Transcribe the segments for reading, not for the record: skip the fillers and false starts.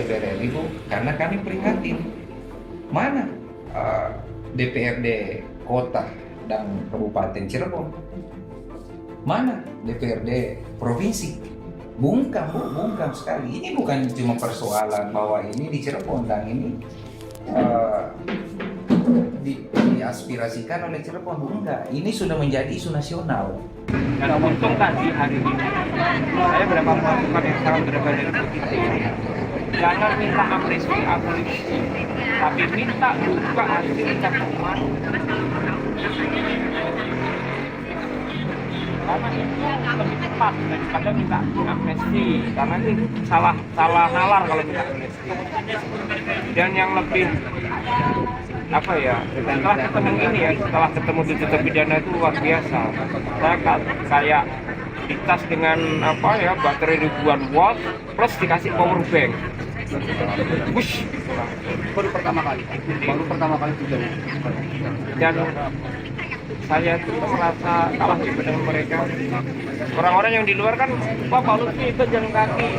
DPR RI, Bu, karena kami prihatin. Mana DPRD Kota dan Kabupaten Cirebon? Mana DPRD Provinsi? Bungkam, Bu, bungkam sekali. Ini bukan cuma persoalan bahwa ini di Cirebon dan ini diaspirasikan oleh Cirebon, enggak. Ini sudah menjadi isu nasional. Dan untung tadi hari ini saya berapa masukan yang sangat berbeda dari kita. Jangan minta amnesti abolisi, tapi minta buka hasil cakupan. Karena itu lebih tepat daripada minta amnesti, karena ini salah nalar kalau minta amnesti. Dan yang lebih setelah ketemu ini ya, setelah ketemu tujuh terpidana itu luar biasa. Saya kayak di tas dengan baterai ribuan watt plus dikasih power bank. Wush, baru pertama kali juga. dan saya tuh merasa kalah dengan mereka. Orang-orang yang di luar kan, Pak Lutfi itu jalan kaki.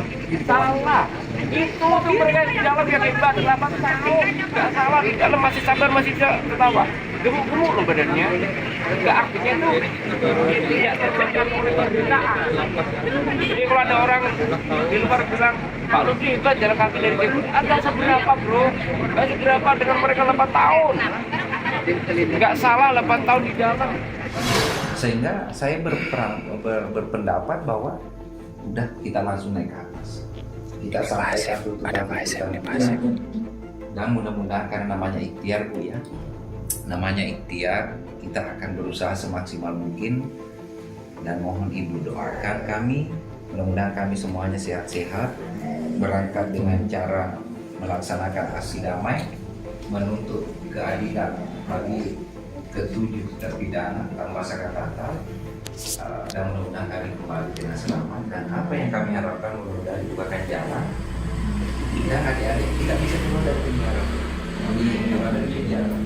Salah. Itu tuh mereka di dalam yang hebat 8 tahun. Gak salah, di dalam masih sabar, masih ketawa. Gemuk-gemuk loh badannya. Gak artinya tuh tidak terjadi oleh pemberitaan. Jadi kalau ada orang di luar bilang, Pak Lutfi itu jalan kaki dari Depok, ada seberapa bro? Gak seberapa dengan mereka 8 tahun. Nggak salah 8 tahun di dalam. Sehingga saya berpendapat bahwa udah kita langsung naik ke atas. Kita sampaikan tuntutan dan mudah-mudahan karena namanya ikhtiar, Bu, ya. Namanya ikhtiar, kita akan berusaha semaksimal mungkin dan mohon Ibu doakan kami. Mudah-mudahan kami semuanya sehat-sehat, berangkat dengan cara melaksanakan aksi damai, menuntut keadilan bagi ketujuh terpidana dalam masyarakat Natal, dan mudah-mudahan kami kembali dengan selamat. Dan apa yang kami harapkan mudah-mudahan dibukakan jalan dan adik-adik tidak bisa keluar dari penjara, keluar dari penjara.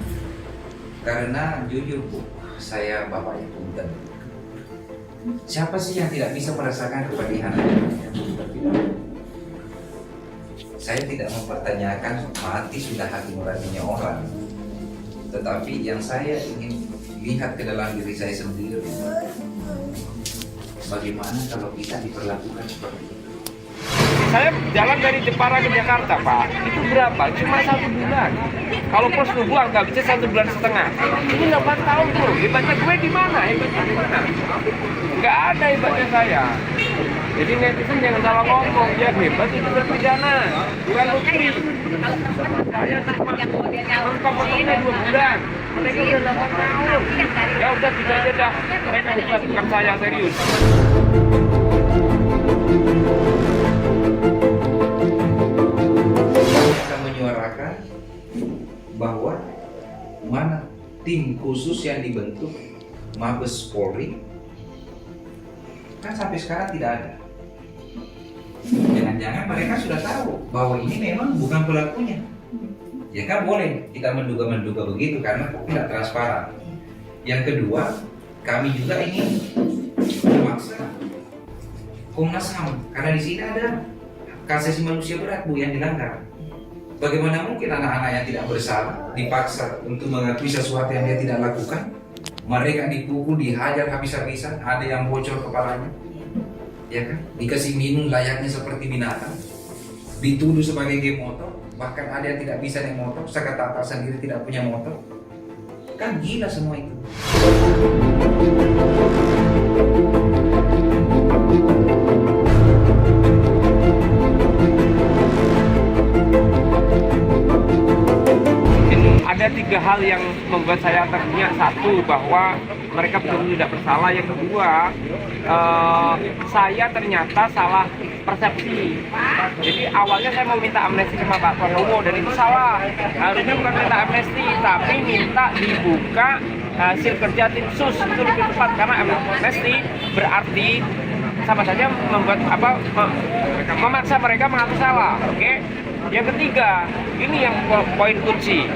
Karena jujur, Bu, saya bapaknya punten. Siapa sih yang tidak bisa merasakan kepedihan terpidana? Saya tidak mempertanyakan mati sudah hati nuraninya orang, tetapi yang saya ingin lihat ke dalam diri saya sendiri, bagaimana kalau kita diperlakukan seperti itu. Saya jalan dari Jepara ke Jakarta, Pak. Itu berapa? Cuma 1 bulan. Kalau plus buang nggak bisa 1,5 bulan. Ini 8 tahun, bro. Hebatnya gue di mana? Hebatnya di mana? Nggak ada hebatnya saya. Jadi netizen jangan salah ngomong, ya hebat itu terpidana, bukan Lutfi. Saya cuma potongnya 2 bulan, mereka udah 8 tahun. Ya udah gitu aja dah, mereka hebat, bukan saya, serius. Kita menyuarakan bahwa mana tim khusus yang dibentuk Mabes Polri kan sampai sekarang tidak ada. Jangan-jangan mereka sudah tahu bahwa ini memang bukan pelakunya. Ya kan boleh kita menduga-menduga begitu karena tidak transparan. Yang kedua, kami juga ingin memaksa Komnas HAM karena di sini ada hak asasi manusia berat, Bu, yang dilanggar. Bagaimana mungkin anak-anak yang tidak bersalah dipaksa untuk mengakui sesuatu yang dia tidak lakukan? Mereka dipukul, dihajar habis-habisan, ada yang bocor kepalanya, ya kan? Dikasih minum layaknya seperti binatang, dituduh sebagai geng motor, bahkan ada yang tidak bisa naik motor, sekata sendiri tidak punya motor. Kan gila semua itu. Ada 3 hal yang membuat saya terniat. Satu, bahwa mereka betul-betul tidak bersalah. Yang kedua, saya ternyata salah persepsi. Jadi awalnya saya mau minta amnesti sama Pak Prabowo dan itu salah. Harusnya bukan minta amnesti, tapi minta dibuka hasil kerja tim sus, itu lebih tepat karena amnesti berarti sama saja membuat memaksa mereka mengaku salah. Oke. Yang ketiga, ini yang poin kunci.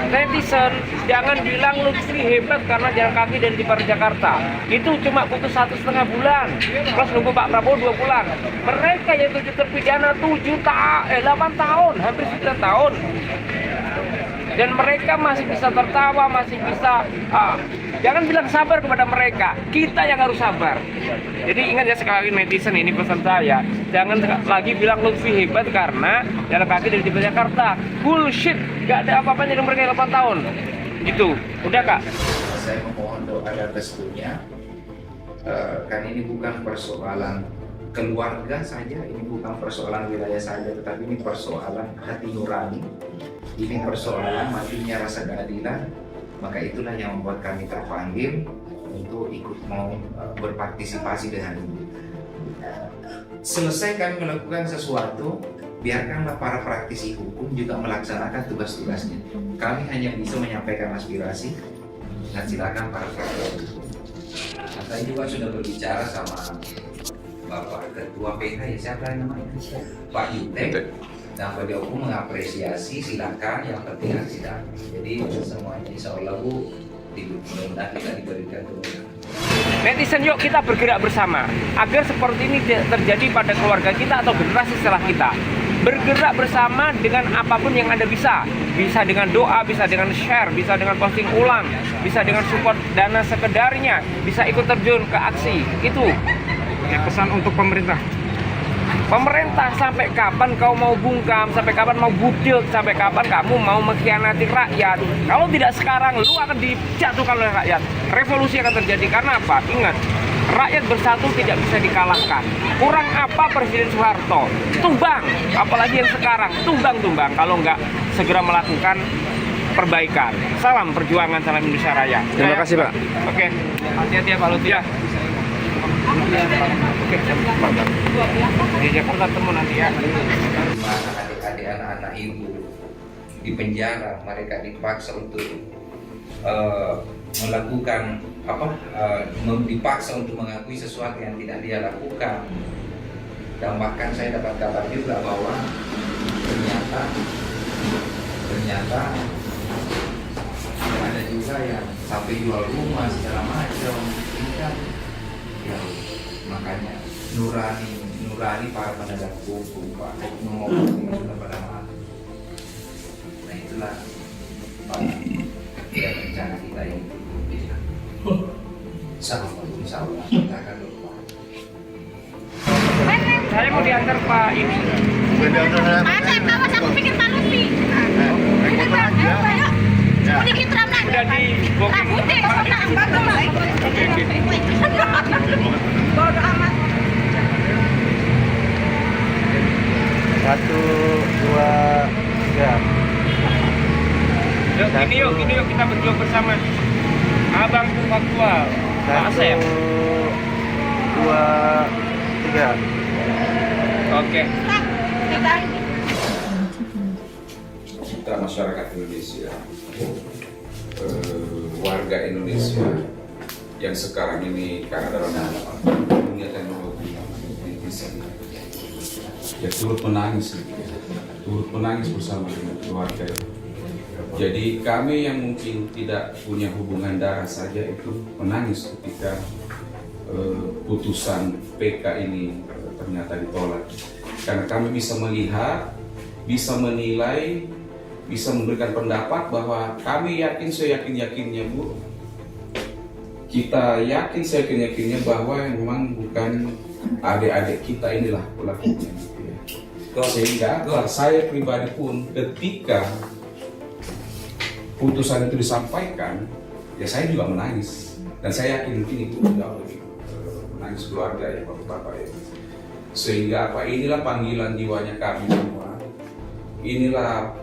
netizen jangan bilang Lutfi hebat karena jalan kaki dari Jepara Jakarta. Itu cuma butuh 1,5 bulan. Plus nunggu Pak Prabowo 2 bulan. Mereka yang terpidana 8 tahun, hampir 9 tahun. Dan mereka masih bisa tertawa, masih bisa jangan bilang sabar kepada mereka, kita yang harus sabar. Jadi ingat ya sekali lagi netizen, ini pesan saya, jangan lagi bilang Lutfi hebat karena jalan kaki dari Jakarta. Bullshit, gak ada apa-apanya dengan mereka 8 tahun. Gitu, udah Kak? Saya memohon doa dan restunya, kan ini bukan persoalan keluarga saja, ini bukan persoalan wilayah saja, tetapi ini persoalan hati nurani, ini persoalan matinya rasa keadilan. Maka itulah yang membuat kami terpanggil untuk ikut mau berpartisipasi dengan ini. Selesai kami melakukan sesuatu, biarkanlah para praktisi hukum juga melaksanakan tugas-tugasnya. Kami hanya bisa menyampaikan aspirasi, dan silakan para praktisi hukum. Nah, saya juga sudah berbicara sama Bapak Ketua PK, ya siapa namanya? Pak Yutek. Dan beliau pun mengapresiasi, silakan, yang penting aksi damai. Jadi semuanya insya Allah Bu, mudah-mudahan kita diberikan kemudahan. Netizen, yuk kita bergerak bersama agar seperti ini terjadi pada keluarga kita atau generasi setelah kita. Bergerak bersama dengan apapun yang Anda bisa. Bisa dengan doa, bisa dengan share, bisa dengan posting ulang, bisa dengan support dana sekedarnya, bisa ikut terjun ke aksi. Itu ya, pesan untuk pemerintah. Pemerintah, sampai kapan kau mau bungkam, sampai kapan mau budil, sampai kapan kamu mau mengkhianati rakyat? Kalau tidak sekarang, lu akan dijatuhkan oleh rakyat. Revolusi akan terjadi, karena apa? Ingat, rakyat bersatu tidak bisa dikalahkan. Kurang apa Presiden Soeharto? Tumbang, apalagi yang sekarang, tumbang-tumbang kalau nggak segera melakukan perbaikan. Salam perjuangan, salam Indonesia Raya. Terima kasih Pak. Oke, hati-hati ya Pak Lutfi ya. Oke, di Jakarta temu nanti ya. Mana adik-adik anak-anak ibu di penjara, mereka dipaksa untuk melakukan dipaksa untuk mengakui sesuatu yang tidak dia lakukan. Dan bahkan saya dapat kabar juga bahwa ternyata ada juga yang sampai jual rumah segala macam. Ini kan ya, makanya nurani para penegak hukum, Pak oknum sudah pada mati. Nah itulah ya, rencana kita ini. Insya Allah kita akan lupa. Saya mau diantar Pak ini. Saya kawas, aku pikir Pak Lutfi. Udah di booking. Oke. Bodoh amat. 1, 2, 3. Yuk, gini yuk kita berjuang bersama. Abang faktual. Pak Asep. 2, 3. Oke. Kita masyarakat Indonesia, warga Indonesia yang sekarang ini karena dalam dunia teknologi ya turut menangis bersama dengan keluarga. Jadi kami yang mungkin tidak punya hubungan darah saja itu menangis ketika putusan PK ini ternyata ditolak, karena kami bisa melihat, bisa menilai, bisa memberikan pendapat bahwa kami yakin seyakin-yakinnya Bu, kita yakin seyakin-yakinnya bahwa memang bukan adik-adik kita inilah pelakunya gitu ya. Sehingga saya pribadi pun ketika putusan itu disampaikan, ya saya juga menangis, dan saya yakin mungkin itu jauh lebih menangis keluarga ya Bapak-Bapak ya. Sehingga inilah panggilan jiwanya kami semua, inilah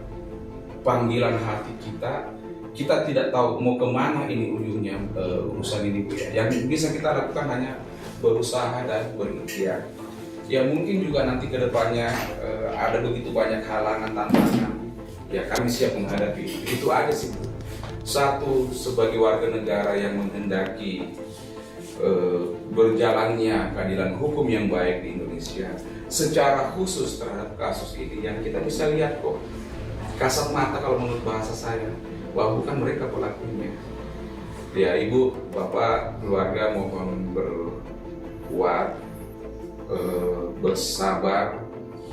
panggilan hati kita. Kita tidak tahu mau kemana ini ujungnya urusan ini Bu ya. Yang bisa kita lakukan hanya berusaha dan berikhtiar. Ya mungkin juga nanti ke depannya ada begitu banyak halangan, tantangan. Ya kami siap menghadapi itu aja sih Bu. Satu, sebagai warga negara yang menghendaki berjalannya keadilan hukum yang baik di Indonesia, secara khusus terhadap kasus ini yang kita bisa lihat kok kasat mata kalau menurut bahasa saya, bahwa bukan mereka pelakunya. Ya ibu, bapak, keluarga mohon berkuat, bersabar,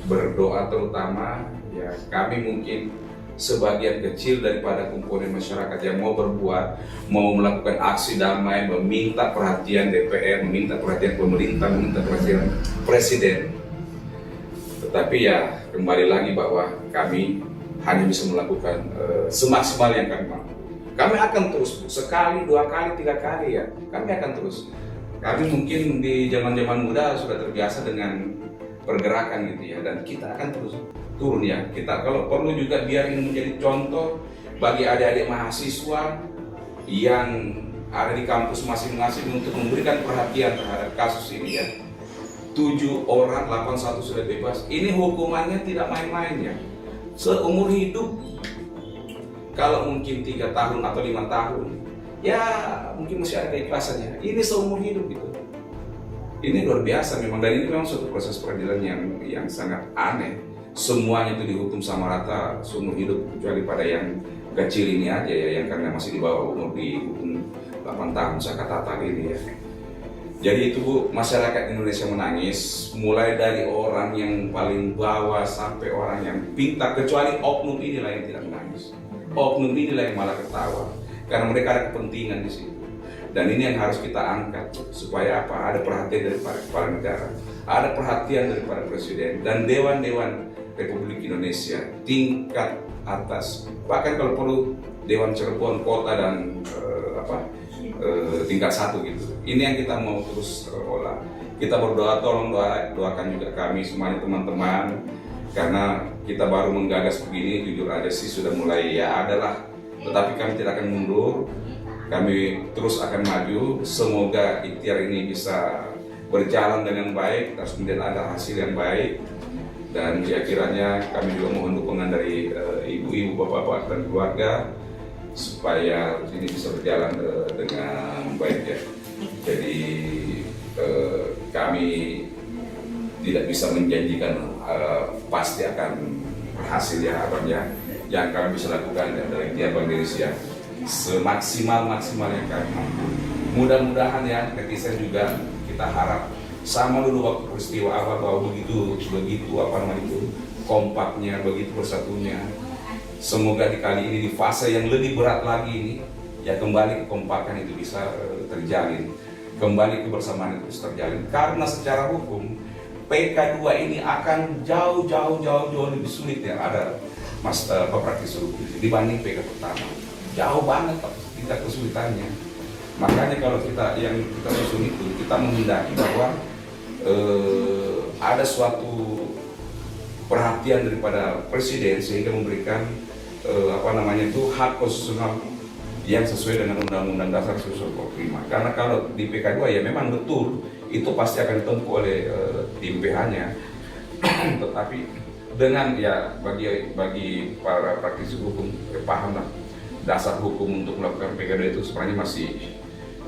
berdoa terutama. Ya kami mungkin sebagian kecil daripada kumpulan masyarakat yang mau berbuat, mau melakukan aksi damai, meminta perhatian DPR, meminta perhatian pemerintah, meminta perhatian presiden. Tetapi ya kembali lagi bahwa kami hanya bisa melakukan semaksimal yang kami mampu. Kami akan terus, sekali, 2 kali, 3 kali ya, kami akan terus. Kami mungkin di zaman-zaman muda sudah terbiasa dengan pergerakan gitu ya, dan kita akan terus turun ya. Kita kalau perlu juga biar ini menjadi contoh bagi adik-adik mahasiswa yang ada di kampus masing-masing untuk memberikan perhatian terhadap kasus ini ya. 7 orang, 81 sudah bebas. Ini hukumannya tidak main-main ya. Seumur hidup. Kalau mungkin 3 tahun atau 5 tahun, ya mungkin masih ada keikhlasannya. Ini seumur hidup gitu. Ini luar biasa memang, dan ini memang suatu proses peradilan yang sangat aneh. Semuanya itu dihukum sama rata seumur hidup, kecuali pada yang kecil ini aja ya, yang karena masih di bawah umur dihukum 8 tahun Sakatata ini ya. Jadi itu Bu, masyarakat Indonesia menangis, mulai dari orang yang paling bawah sampai orang yang pintar, kecuali oknum inilah yang tidak menangis. Oknum inilah yang malah ketawa, karena mereka ada kepentingan di situ. Dan ini yang harus kita angkat, supaya apa? Ada perhatian dari kepala negara, ada perhatian daripada presiden dan dewan-dewan Republik Indonesia tingkat atas. Bahkan kalau perlu Dewan Cirebon Kota dan tingkat 1 gitu. Ini yang kita mau terus olah. Kita berdoa, tolong doakan juga kami semuanya teman-teman, karena kita baru menggagas begini, jujur aja sih sudah mulai ya adalah, tetapi kami tidak akan mundur, kami terus akan maju. Semoga ikhtiar ini bisa berjalan dengan baik, terus kemudian ada hasil yang baik, dan ya kiranya kami juga mohon dukungan dari ibu-ibu, bapak-bapak dan keluarga supaya ini bisa berjalan dengan baik ya. Jadi kami tidak bisa menjanjikan pasti akan berhasil ya abang ya. Yang kami bisa lakukan dari tiap Bank Indonesia semaksimal yang kami mampu. Mudah-mudahan ya netizen juga kita harap sama dulu waktu peristiwa awal bahwa begitu kompaknya, begitu bersatunya. Semoga di kali ini di fase yang lebih berat lagi ini ya kembali kekompakan itu bisa terjalin, kembali kebersamaan itu bisa terjalin. Karena secara hukum PK2 ini akan jauh lebih sulit ya ada praktis hukum dibanding PK pertama. Jauh banget tingkat kesulitannya. Makanya kalau kita susun itu kita menghendaki bahwa ada suatu perhatian daripada presiden sehingga memberikan hak konstitusional yang sesuai dengan Undang-Undang Dasar 1945. Karena kalau di PK2 ya memang betul itu pasti akan ditempuh oleh tim PH-nya. Tetapi dengan ya bagi para praktisi hukum paham lah dasar hukum untuk melakukan PK2 itu sebenarnya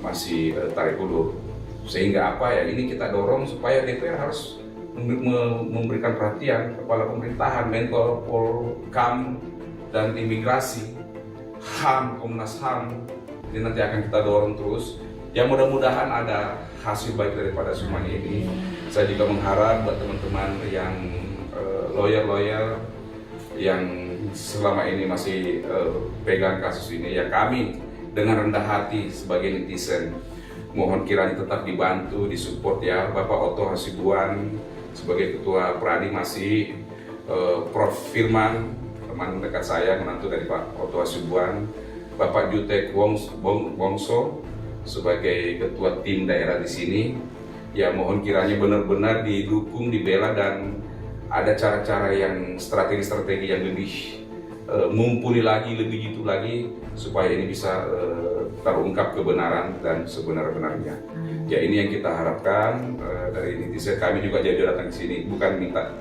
masih tarik ulur. Sehingga apa ya ini kita dorong supaya DPR harus memberikan perhatian kepala pemerintahan, Menko Polhukam dan imigrasi, HAM, Komnas HAM. Ini nanti akan kita dorong terus. Ya mudah-mudahan ada hasil baik daripada semuanya ini. Saya juga mengharap buat teman-teman yang lawyer yang selama ini masih pegang kasus ini, ya kami dengan rendah hati sebagai netizen mohon kiranya tetap dibantu, disupport ya. Bapak Otto Hasibuan sebagai Ketua Pradi masih, Prof. Firman teman dekat saya, menantu dari Pak Otto Hasibuan, Bapak Jutek Wongso sebagai Ketua Tim Daerah di sini. Ya mohon kiranya benar-benar didukung, dibela, dan ada cara-cara yang strategi-strategi yang lebih mumpuni lagi, lebih jitu lagi supaya ini bisa terungkap kebenaran dan sebenar-benarnya. Ya ini yang kita harapkan dari netizen. Kami juga jauh-jauh datang ke sini bukan minta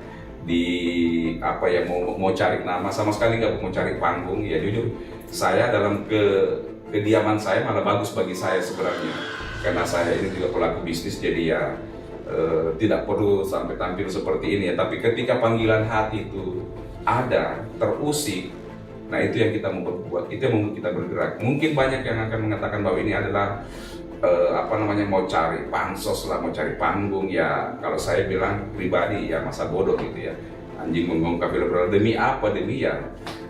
mau cari nama, sama sekali nggak mau cari panggung. Ya jujur saya dalam kediaman saya malah bagus bagi saya sebenarnya, karena saya ini juga pelaku bisnis, jadi ya tidak perlu sampai tampil seperti ini ya. Tapi ketika panggilan hati itu ada, terusik, Nah itu yang kita mau berbuat, itu yang mau kita bergerak. Mungkin banyak yang akan mengatakan bahwa ini adalah mau cari pansos lah, mau cari panggung ya. Kalau saya bilang pribadi ya masa bodoh gitu ya. Anjing menggongkar film demi apa? Demi ya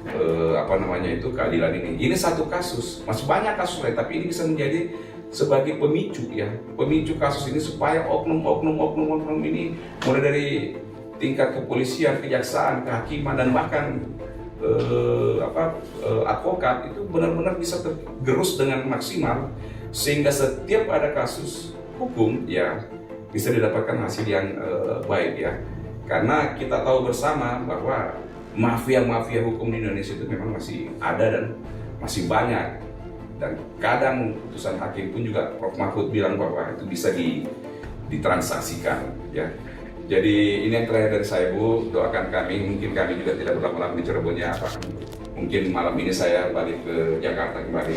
keadilan ini. Ini satu kasus, masih banyak kasus lain, tapi ini bisa menjadi sebagai pemicu ya, pemicu kasus ini supaya oknum ini mulai dari tingkat kepolisian, kejaksaan, kehakiman dan bahkan advokat itu benar-benar bisa tergerus dengan maksimal sehingga setiap ada kasus hukum ya bisa didapatkan hasil yang baik ya. Karena kita tahu bersama bahwa mafia-mafia hukum di Indonesia itu memang masih ada dan masih banyak, dan kadang putusan hakim pun juga Prof. Mahfud bilang bahwa itu bisa ditransaksikan ya. Jadi ini yang terakhir dari saya, Bu, doakan kami, mungkin kami juga tidak berlama-lama di Cirebon ya, mungkin malam ini saya balik ke Jakarta kembali.